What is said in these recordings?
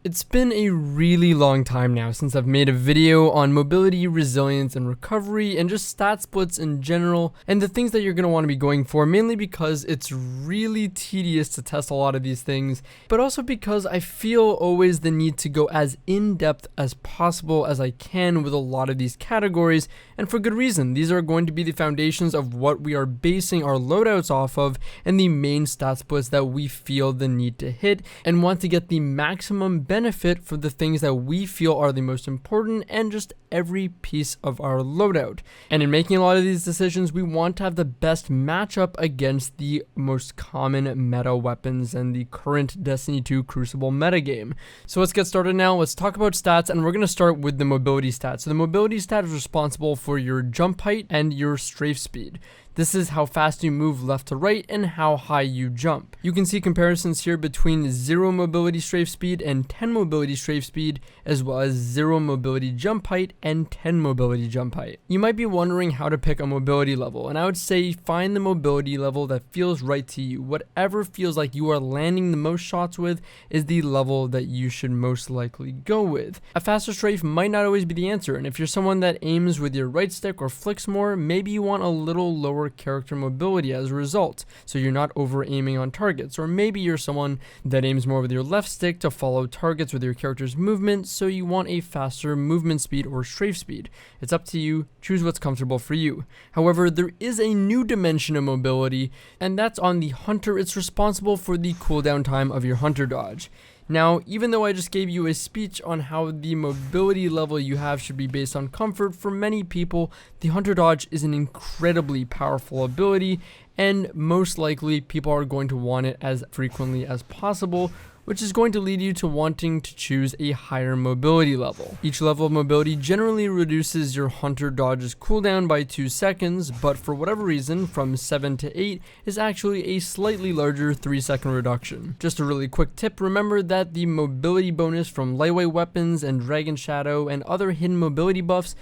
It's been a really long time now since I've made a video on mobility, resilience, and recovery, and just stat splits in general, and the things that you're going to want to be going for, mainly because it's really tedious to test a lot of these things, but also because I feel always the need to go as in-depth as possible as I can with a lot of these categories, and for good reason. These are going to be the foundations of what we are basing our loadouts off of, and the main stat splits that we feel the need to hit, and want to get the maximum benefit for the things that we feel are the most important and just every piece of our loadout. And in making a lot of these decisions, we want to have the best matchup against the most common meta weapons and the current Destiny 2 Crucible metagame. So let's get started now. Let's talk about stats, and we're going to start with the mobility stat. So the mobility stat is responsible for your jump height and your strafe speed. This is how fast you move left to right and how high you jump. You can see comparisons here between 0 mobility strafe speed and 10 mobility strafe speed, as well as 0 mobility jump height and 10 mobility jump height. You might be wondering how to pick a mobility level, and I would say find the mobility level that feels right to you. Whatever feels like you are landing the most shots with is the level that you should most likely go with. A faster strafe might not always be the answer, and if you're someone that aims with your right stick or flicks more, maybe you want a little lower character mobility as a result, so you're not over aiming on targets. Or maybe you're someone that aims more with your left stick to follow targets with your character's movement, so you want a faster movement speed or strafe speed. It's up to you, choose what's comfortable for you. However, there is a new dimension of mobility, and that's on the hunter. It's responsible for the cooldown time of your hunter dodge. Now, even though I just gave you a speech on how the mobility level you have should be based on comfort, for many people, the Hunter Dodge is an incredibly powerful ability, and most likely people are going to want it as frequently as possible, which is going to lead you to wanting to choose a higher mobility level. Each level of mobility generally reduces your Hunter Dodge's cooldown by 2 seconds, but for whatever reason, from 7 to 8 is actually a slightly larger 3-second reduction. Just a really quick tip, remember that the mobility bonus from lightweight weapons and Dragon Shadow and other hidden mobility buffs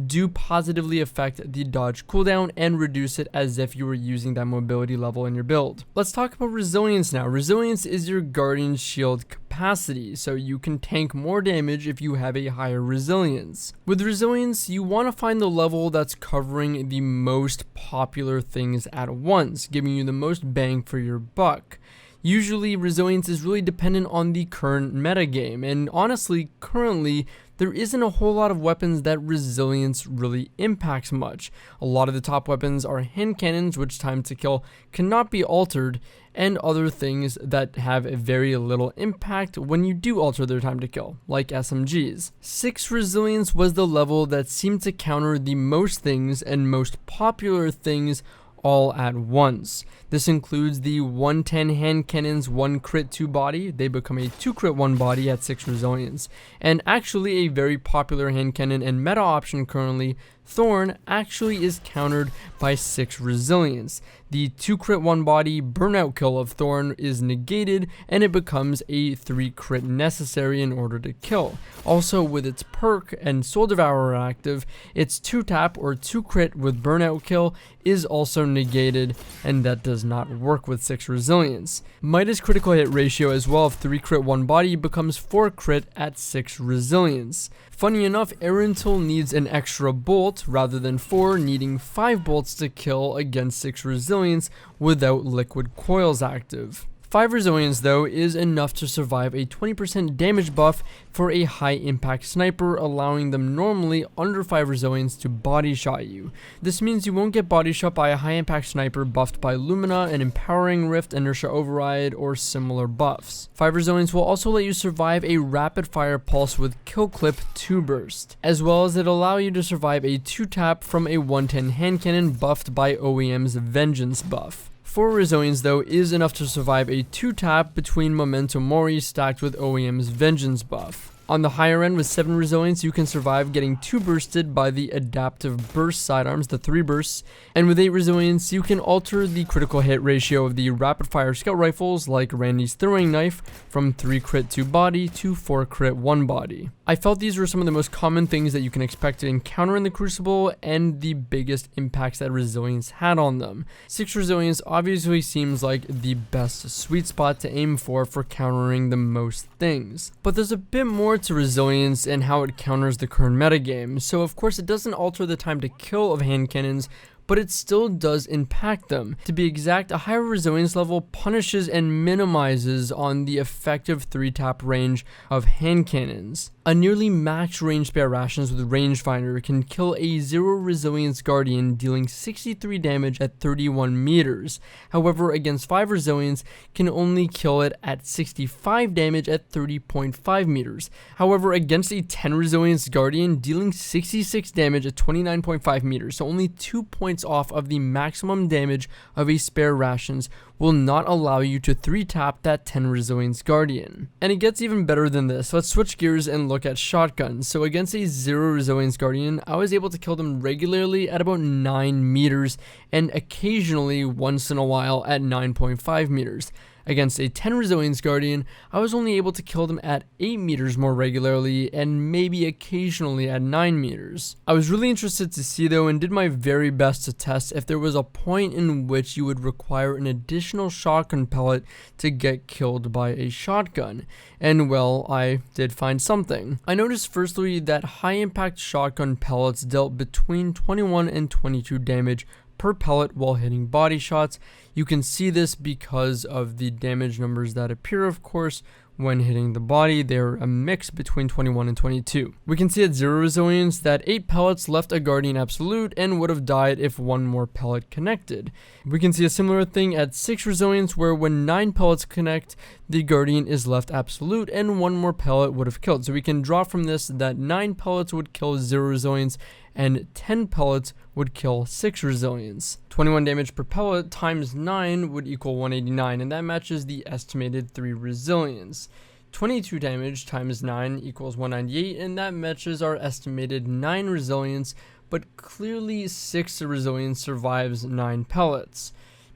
do positively affect the dodge cooldown and reduce it as if you were using that mobility level in your build. Let's talk about resilience now. Resilience is your guardian shield capacity, so you can tank more damage if you have a higher resilience. With resilience, you want to find the level that's covering the most popular things at once, giving you the most bang for your buck. Usually, resilience is really dependent on the current metagame, and honestly, currently, there isn't a whole lot of weapons that resilience really impacts much. A lot of the top weapons are hand cannons, which time to kill cannot be altered, and other things that have a very little impact when you do alter their time to kill, like SMGs. 6 resilience was the level that seemed to counter the most things and most popular things all at once. This includes the 110 hand cannons 1 crit 2 body. They become a 2 crit 1 body at 6 resilience. And actually a very popular hand cannon and meta option currently, Thorn, actually is countered by 6 resilience. The 2 crit 1 body burnout kill of Thorn is negated, and it becomes a 3 crit necessary in order to kill. Also, with its perk and Soul Devourer active, its 2 tap or 2 crit with burnout kill is also negated, and that does not work with 6 resilience. Midas critical hit ratio as well of 3 crit 1 body becomes 4 crit at 6 resilience. Funny enough, Erentil needs an extra bolt rather than 4, needing 5 bolts to kill against 6 resilience without liquid coils active. 5 resilience though is enough to survive a 20% damage buff for a high impact sniper, allowing them normally under 5 resilience to body shot you. This means you won't get body shot by a high impact sniper buffed by Lumina, an Empowering Rift, Inertia Override, or similar buffs. 5 resilience will also let you survive a rapid fire pulse with kill clip 2 burst, as well as it allow you to survive a 2 tap from a 110 hand cannon buffed by OEM's Vengeance buff. 4 resilience though is enough to survive a 2 tap between Memento Mori stacked with OEM's Vengeance buff. On the higher end with 7 resilience, you can survive getting 2 bursted by the adaptive burst sidearms, the 3 bursts, and with 8 resilience, you can alter the critical hit ratio of the rapid fire scout rifles like Randy's throwing knife from 3 crit 2 body to 4 crit 1 body. I felt these were some of the most common things that you can expect to encounter in the Crucible and the biggest impacts that resilience had on them. 6 resilience obviously seems like the best sweet spot to aim for countering the most things. But there's a bit more to resilience and how it counters the current metagame. So of course it doesn't alter the time to kill of hand cannons, but it still does impact them. To be exact, a higher resilience level punishes and minimizes on the effective 3-tap range of hand cannons. A nearly max range spare rations with rangefinder can kill a 0 resilience guardian, dealing 63 damage at 31 meters. However, against 5 resilience can only kill it at 65 damage at 30.5 meters. However, against a 10 resilience guardian, dealing 66 damage at 29.5 meters, so only 2 points off of the maximum damage of a spare rations, will not allow you to 3-tap that 10 resilience guardian. And it gets even better than this. Let's switch gears and look at shotguns. So against a 0 resilience guardian, I was able to kill them regularly at about 9 meters and occasionally once in a while at 9.5 meters. Against a 10 resilience guardian, I was only able to kill them at 8 meters more regularly and maybe occasionally at 9 meters. I was really interested to see though and did my very best to test if there was a point in which you would require an additional shotgun pellet to get killed by a shotgun. And well, I did find something. I noticed firstly that high impact shotgun pellets dealt between 21 and 22 damage per pellet while hitting body shots. You can see this because of the damage numbers that appear, of course, when hitting the body. They're a mix between 21 and 22. We can see at 0 resilience that 8 pellets left a guardian absolute and would have died if 1 more pellet connected. We can see a similar thing at 6 resilience where when 9 pellets connect, the guardian is left absolute and 1 more pellet would have killed. So we can draw from this that 9 pellets would kill 0 resilience and 10 pellets would kill 6 resilience. 21 damage per pellet times 9 would equal 189, and that matches the estimated 3 resilience. 22 damage times 9 equals 198, and that matches our estimated 9 resilience, but clearly 6 resilience survives 9 pellets.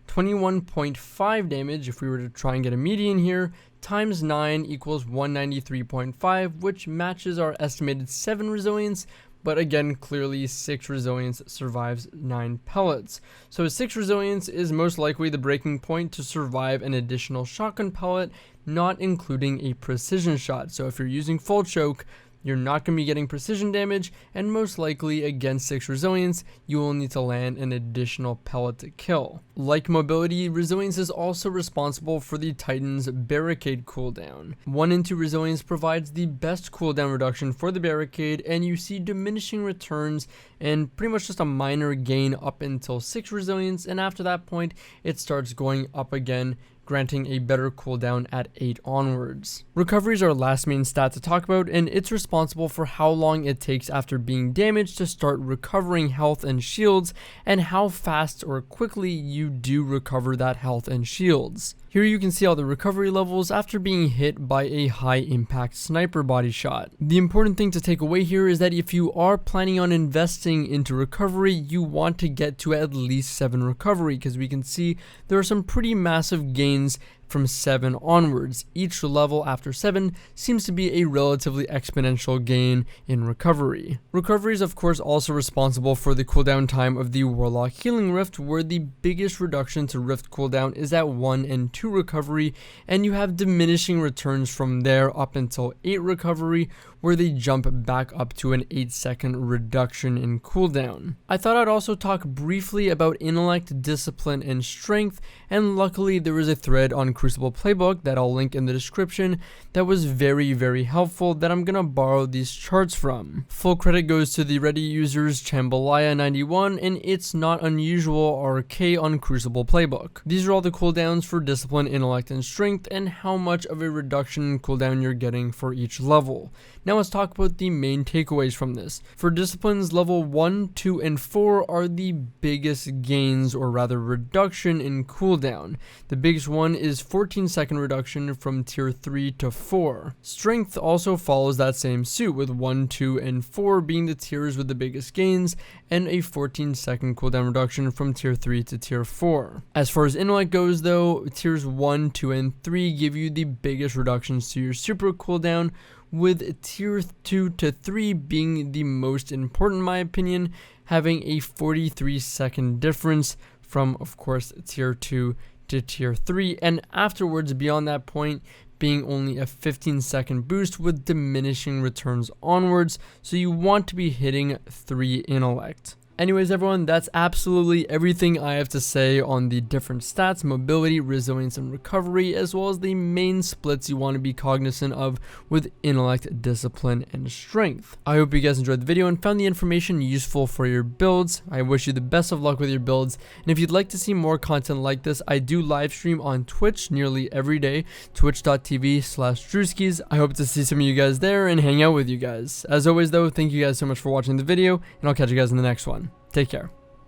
21.5 damage, if we were to try and get a median here, times 9 equals 193.5, which matches our estimated 7 resilience, but again, clearly 6 resilience survives 9 pellets. So 6 resilience is most likely the breaking point to survive an additional shotgun pellet, not including a precision shot. So if you're using full choke, you're not going to be getting precision damage, and most likely against 6 resilience, you will need to land an additional pellet to kill. Like mobility, resilience is also responsible for the Titan's barricade cooldown. 1 and 2 resilience provides the best cooldown reduction for the barricade, and you see diminishing returns and pretty much just a minor gain up until 6 resilience, and after that point, it starts going up again, granting a better cooldown at 8 onwards. Recoveries are our last main stat to talk about, and it's responsible for how long it takes after being damaged to start recovering health and shields, and how fast or quickly you do recover that health and shields. Here you can see all the recovery levels after being hit by a high impact sniper body shot. The important thing to take away here is that if you are planning on investing into recovery, you want to get to at least 7 recovery, because we can see there are some pretty massive gains from 7 onwards. Each level after 7 seems to be a relatively exponential gain in recovery. Recovery is of course also responsible for the cooldown time of the Warlock Healing Rift, where the biggest reduction to Rift cooldown is at 1 and 2 recovery, and you have diminishing returns from there up until 8 recovery, where they jump back up to an 8-second reduction in cooldown. I thought I'd also talk briefly about intellect, discipline, and strength, and luckily there was a thread on Crucible Playbook that I'll link in the description that was very helpful that I'm gonna borrow these charts from. Full credit goes to the Reddit users Chambalaya91 and It's Not Unusual RK on Crucible Playbook. These are all the cooldowns for discipline, intellect, and strength, and how much of a reduction in cooldown you're getting for each level. Now let's talk about the main takeaways from this. For disciplines, level 1, 2, and 4 are the biggest gains, or rather reduction in cooldown. The biggest one is 14-second reduction from tier 3 to 4. Strength also follows that same suit, with 1, 2, and 4 being the tiers with the biggest gains, and a 14-second cooldown reduction from tier 3 to tier 4. As far as intellect goes though, tiers 1, 2, and 3 give you the biggest reductions to your super cooldown, with tier 2 to 3 being the most important in my opinion, having a 43-second difference from, of course, tier 2 to tier 3, and afterwards beyond that point being only a 15-second boost with diminishing returns onwards, so you want to be hitting 3 intellect. Anyways everyone, that's absolutely everything I have to say on the different stats, mobility, resilience, and recovery, as well as the main splits you want to be cognizant of with intellect, discipline, and strength. I hope you guys enjoyed the video and found the information useful for your builds. I wish you the best of luck with your builds, and if you'd like to see more content like this, I do live stream on Twitch nearly every day, twitch.tv/Drewskis. I hope to see some of you guys there and hang out with you guys. As always though, thank you guys so much for watching the video, and I'll catch you guys in the next one. Take care.